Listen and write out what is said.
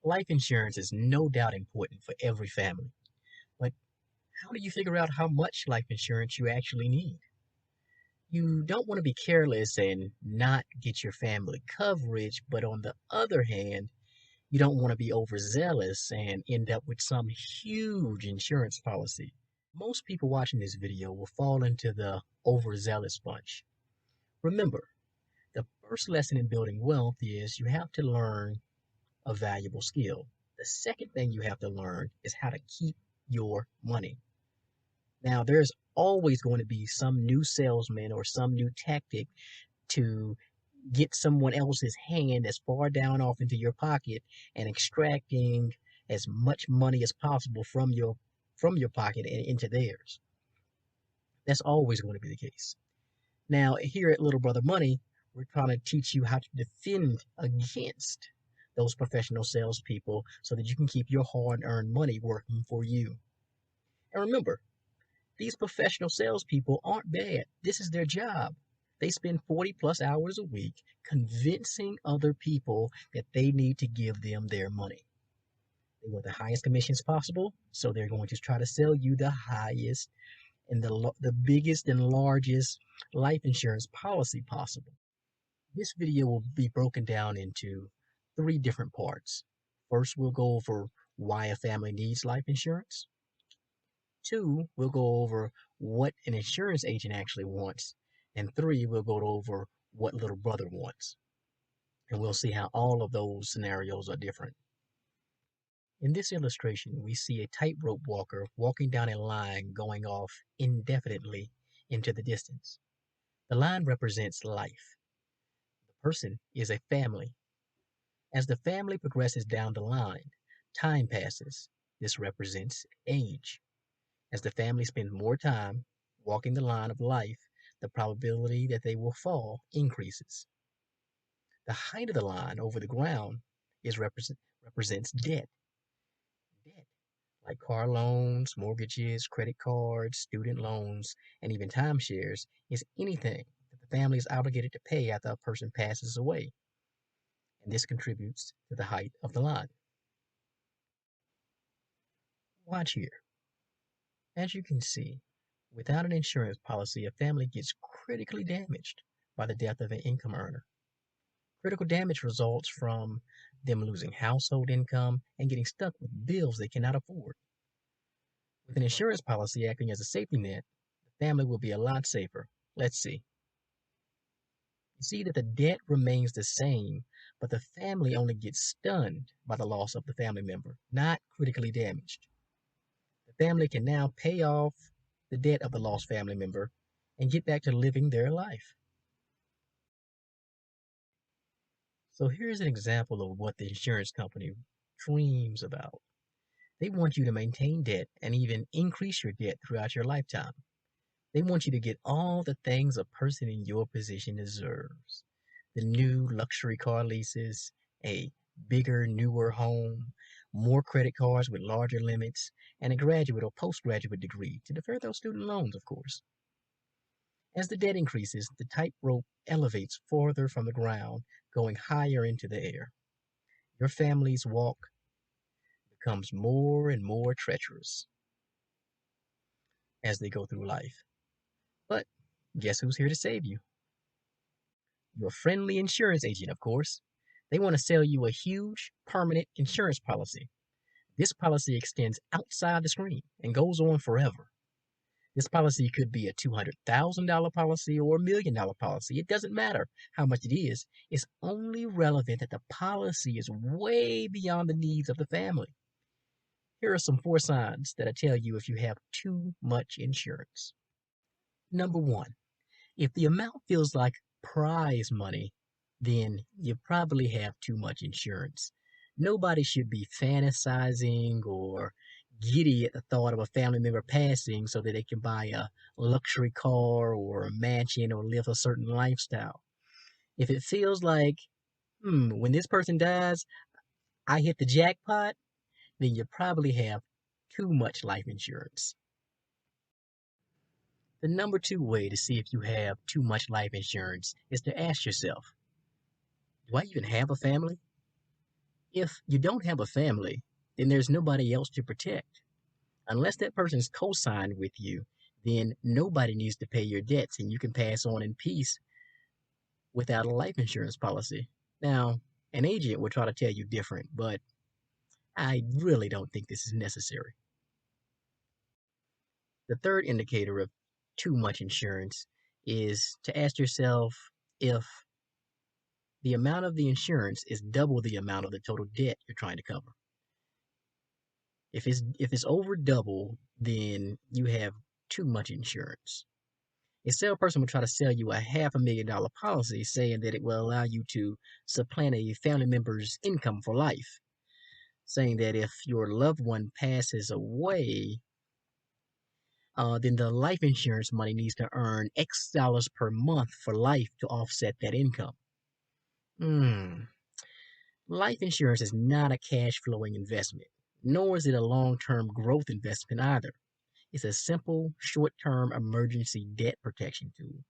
Life insurance is no doubt important for every family, but how do you figure out how much life insurance you actually need? You don't want to be careless and not get your family coverage, but on the other hand, you don't want to be overzealous and end up with some huge insurance policy. Most people watching this video will fall into the overzealous bunch. Remember, the first lesson in building wealth is you have to learn a valuable skill. The second thing you have to learn is how to keep your money. Now, there's always going to be some new salesman or some new tactic to get someone else's hand as far down off into your pocket and extracting as much money as possible from your pocket and into theirs. That's always going to be the case. Now, here at Little Brother Money, we're trying to teach you how to defend against those professional salespeople so that you can keep your hard-earned money working for you. And remember, these professional salespeople aren't bad. This is their job. They spend 40 plus hours a week convincing other people that they need to give them their money. They want the highest commissions possible, so they're going to try to sell you the highest and the biggest and largest life insurance policy possible. This video will be broken down into 3 different parts. First, we'll go over why a family needs life insurance. 2, we'll go over what an insurance agent actually wants. And 3, we'll go over what Little Brother wants. And we'll see how all of those scenarios are different. In this illustration, we see a tightrope walker walking down a line going off indefinitely into the distance. The line represents life. The person is a family. As the family progresses down the line, time passes. This represents age. As the family spends more time walking the line of life, the probability that they will fall increases. The height of the line over the ground represents debt. Debt, like car loans, mortgages, credit cards, student loans, and even timeshares, is anything that the family is obligated to pay after a person passes away. And this contributes to the height of the line. Watch here. As you can see, without an insurance policy, a family gets critically damaged by the death of an income earner. Critical damage results from them losing household income and getting stuck with bills they cannot afford. With an insurance policy acting as a safety net, the family will be a lot safer. Let's see. You see that the debt remains the same, but the family only gets stunned by the loss of the family member, not critically damaged. The family can now pay off the debt of the lost family member and get back to living their life. So here's an example of what the insurance company dreams about. They want you to maintain debt and even increase your debt throughout your lifetime. They want you to get all the things a person in your position deserves. The new luxury car leases, a bigger, newer home, more credit cards with larger limits, and a graduate or postgraduate degree to defer those student loans, of course. As the debt increases, the tightrope elevates farther from the ground, going higher into the air. Your family's walk becomes more and more treacherous as they go through life. But guess who's here to save you? Your friendly insurance agent, of course. They want to sell you a huge, permanent insurance policy. This policy extends outside the screen and goes on forever. This policy could be a $200,000 policy or $1 million policy. It doesn't matter how much it is. It's only relevant that the policy is way beyond the needs of the family. Here are some 4 signs that'll tell you if you have too much insurance. Number 1, if the amount feels like prize money, then you probably have too much insurance. Nobody should be fantasizing or giddy at the thought of a family member passing so that they can buy a luxury car or a mansion or live a certain lifestyle. If it feels like, when this person dies, I hit the jackpot, then you probably have too much life insurance. The number 2 way to see if you have too much life insurance is to ask yourself, do I even have a family? If you don't have a family, then there's nobody else to protect. Unless that person's co signed with you, then nobody needs to pay your debts and you can pass on in peace without a life insurance policy. Now, an agent will try to tell you different, but I really don't think this is necessary. The third indicator of too much insurance is to ask yourself if the amount of the insurance is double the amount of the total debt you're trying to cover. If it's over double, then you have too much insurance. A salesperson will try to sell you a $500,000 policy saying that it will allow you to supplant a family member's income for life, saying that if your loved one passes away, then the life insurance money needs to earn X dollars per month for life to offset that income. Hmm. Life insurance is not a cash flowing investment, nor is it a long term growth investment either. It's a simple, short term emergency debt protection tool.